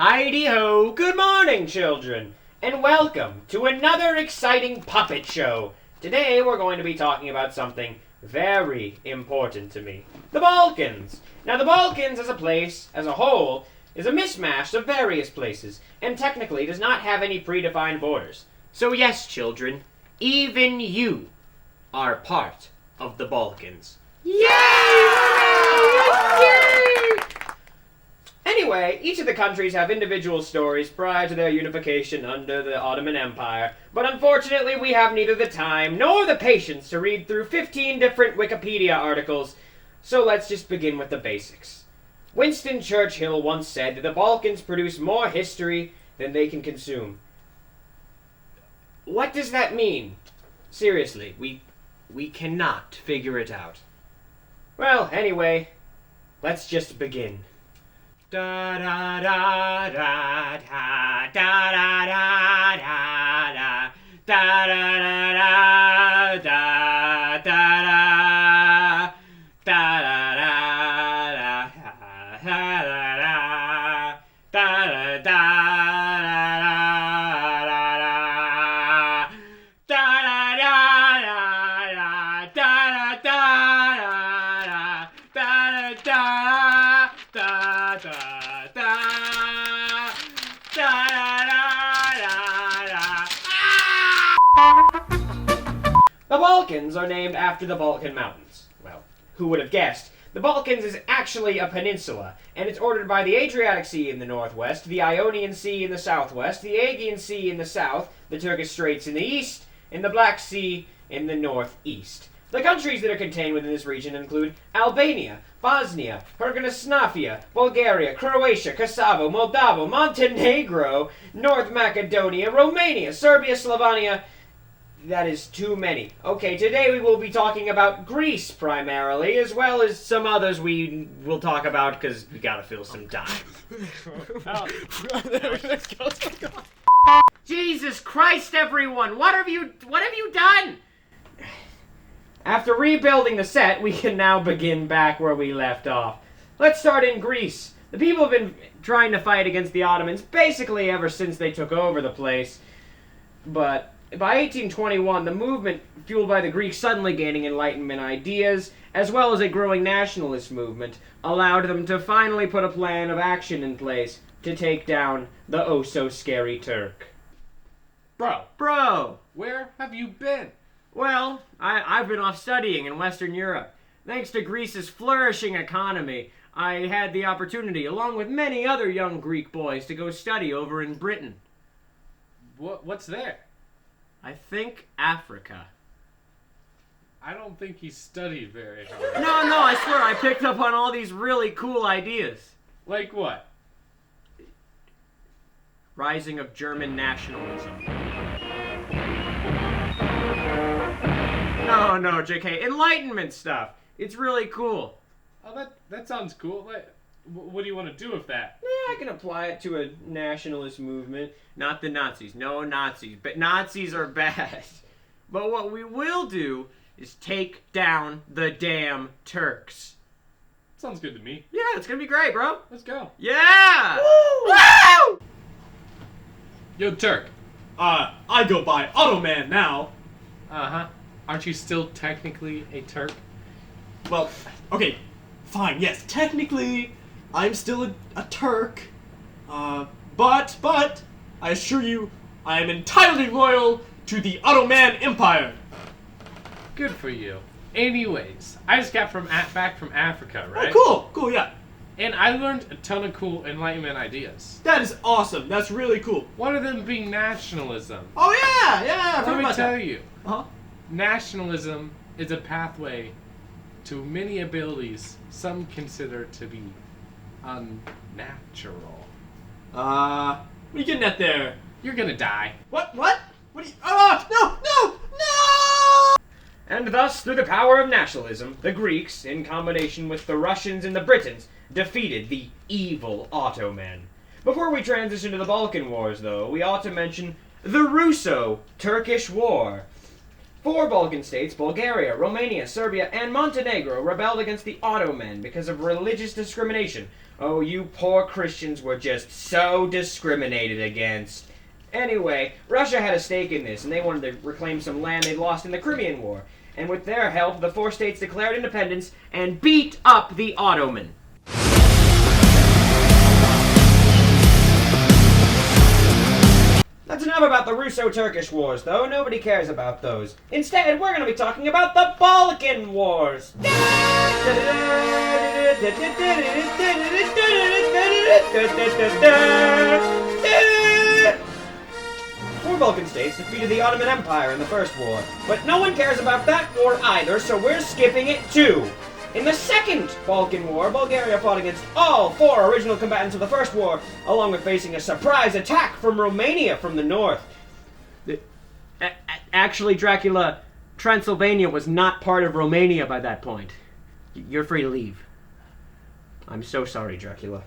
Heidi-ho, good morning, children, and welcome to another exciting puppet show. Today we're going to be talking about something very important to me. The Balkans. Now, the Balkans as a place, as a whole, is a mishmash of various places, and technically does not have any predefined borders. So yes, children, even you are part of the Balkans. Yay! Anyway, each of the countries have individual stories prior to their unification under the Ottoman Empire, but unfortunately we have neither the time nor the patience to read through 15 different Wikipedia articles, so let's just begin with the basics. Winston Churchill once said that the Balkans produce more history than they can consume. What does that mean? Seriously, we cannot figure it out. Well, anyway, let's just begin. Da da da da da da da da da da da da da da da The Balkans are named after the Balkan Mountains. Well, who would have guessed? The Balkans is actually a peninsula, and it's bordered by the Adriatic Sea in the northwest, the Ionian Sea in the southwest, the Aegean Sea in the south, the Turkish Straits in the east, and the Black Sea in the northeast. The countries that are contained within this region include Albania, Bosnia, Herzegovina, Bulgaria, Croatia, Kosovo, Moldova, Montenegro, North Macedonia, Romania, Serbia, Slovenia. That is too many. Okay, today we will be talking about Greece primarily, as well as some others we will talk about because we gotta fill some time. Jesus Christ, everyone! What have you done? After rebuilding the set, we can now begin back where we left off. Let's start in Greece. The people have been trying to fight against the Ottomans basically ever since they took over the place, but by 1821, the movement, fueled by the Greeks suddenly gaining Enlightenment ideas, as well as a growing nationalist movement, allowed them to finally put a plan of action in place to take down the oh-so-scary Turk. Bro! Where have you been? Well, I've been off studying in Western Europe. Thanks to Greece's flourishing economy, I had the opportunity, along with many other young Greek boys, to go study over in Britain. What's there? I think Africa. I don't think he studied very hard. No, I swear, I picked up on all these really cool ideas. Like what? Rising of German nationalism. No, JK. Enlightenment stuff. It's really cool. Oh, that sounds cool. What do you want to do with that? I can apply it to a nationalist movement. Not the Nazis. No Nazis. But Nazis are bad. But what we will do is take down the damn Turks. Sounds good to me. Yeah, it's gonna be great, bro. Let's go. Yeah! Woo! Woo! Yo, Turk. I go by Ottoman now. Uh-huh. Aren't you still technically a Turk? Well, okay, fine, yes, technically, I'm still a Turk, but, I assure you, I am entirely loyal to the Ottoman Empire. Good for you. Anyways, I just got back from Africa, right? Oh, cool, yeah. And I learned a ton of cool Enlightenment ideas. That is awesome, that's really cool. One of them being nationalism. Oh yeah, Let me tell you. Uh-huh. Nationalism is a pathway to many abilities some consider to be unnatural. What are you getting at there? You're gonna die. What? What are you, no! And thus, through the power of nationalism, the Greeks, in combination with the Russians and the Britons, defeated the evil Ottoman. Before we transition to the Balkan Wars, though, we ought to mention the Russo-Turkish War. 4 Balkan states, Bulgaria, Romania, Serbia, and Montenegro, rebelled against the Ottoman because of religious discrimination, Oh, you poor Christians were just so discriminated against. Anyway, Russia had a stake in this, and they wanted to reclaim some land they'd lost in the Crimean War. And with their help, the four states declared independence and beat up the Ottoman. That's enough about the Russo-Turkish Wars, though. Nobody cares about those. Instead, we're going to be talking about the Balkan Wars. Four Balkan states defeated the Ottoman Empire in the First War, but no one cares about that war either, so we're skipping it too. In the Second Balkan War, Bulgaria fought against all four original combatants of the First War, along with facing a surprise attack from Romania from the north. Actually, Dracula, Transylvania was not part of Romania by that point. You're free to leave. I'm so sorry, Dracula.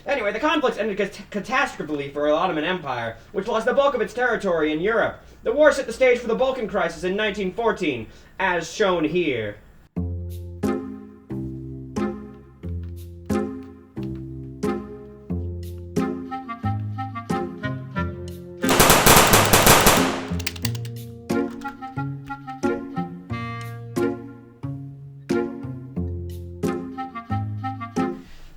Anyway, the conflicts ended catastrophically for the Ottoman Empire, which lost the bulk of its territory in Europe. The war set the stage for the Balkan crisis in 1914, as shown here.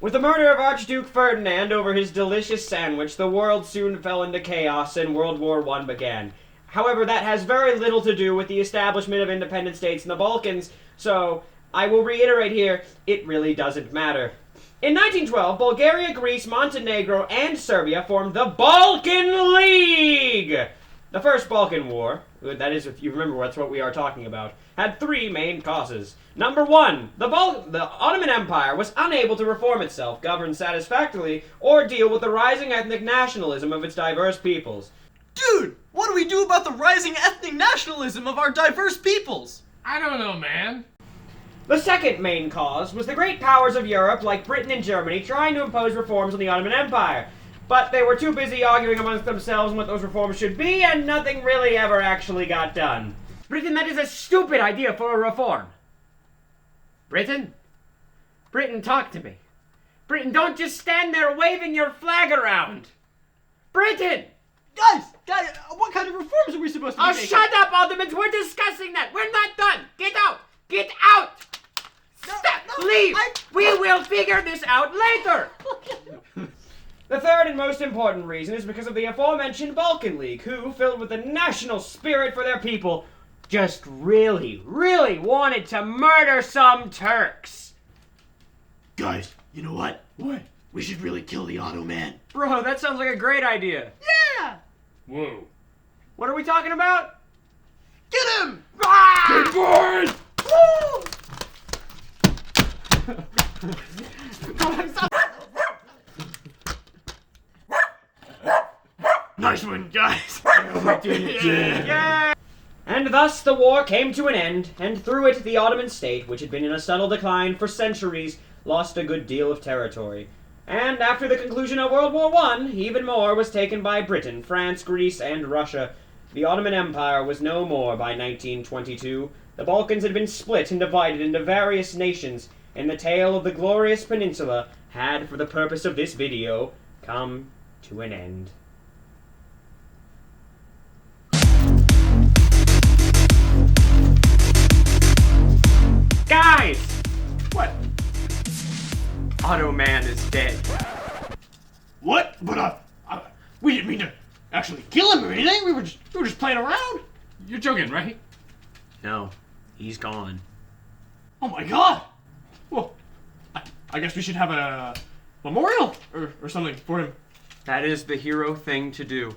With the murder of Archduke Ferdinand over his delicious sandwich, the world soon fell into chaos and World War I began. However, that has very little to do with the establishment of independent states in the Balkans, so I will reiterate here, it really doesn't matter. In 1912, Bulgaria, Greece, Montenegro, and Serbia formed the Balkan League! The First Balkan War, that is, if you remember, that's what we are talking about, had three main causes. Number one, the Ottoman Empire was unable to reform itself, govern satisfactorily, or deal with the rising ethnic nationalism of its diverse peoples. Dude, what do we do about the rising ethnic nationalism of our diverse peoples? I don't know, man. The second main cause was the great powers of Europe, like Britain and Germany, trying to impose reforms on the Ottoman Empire. But they were too busy arguing amongst themselves on what those reforms should be, and nothing really ever actually got done. Britain, that is a stupid idea for a reform. Britain? Britain, talk to me. Britain, don't just stand there waving your flag around. Britain! Guys, what kind of reforms are we supposed to be making? Shut up, Ottomans! We're discussing that! We're not done! Get out! Get out! Stop! Leave! We will figure this out later! The third and most important reason is because of the aforementioned Balkan League, who, filled with the national spirit for their people, just really, really wanted to murder some Turks. Guys, you know what? What? We should really kill the Ottoman. Bro, that sounds like a great idea. Yeah! Whoa. What are we talking about? Get him! Ah! Nice one, guys. Yeah! And thus the war came to an end, and through it the Ottoman state, which had been in a subtle decline for centuries, lost a good deal of territory. And after the conclusion of World War I, even more was taken by Britain, France, Greece, and Russia. The Ottoman Empire was no more by 1922. The Balkans had been split and divided into various nations, and the tale of the glorious peninsula had, for the purpose of this video, come to an end. Guys! What? Ottoman is dead. What? But we didn't mean to actually kill him or anything. We were just playing around. You're joking, right? No, he's gone. Oh my god! Well, I guess we should have a memorial or something for him. That is the hero thing to do.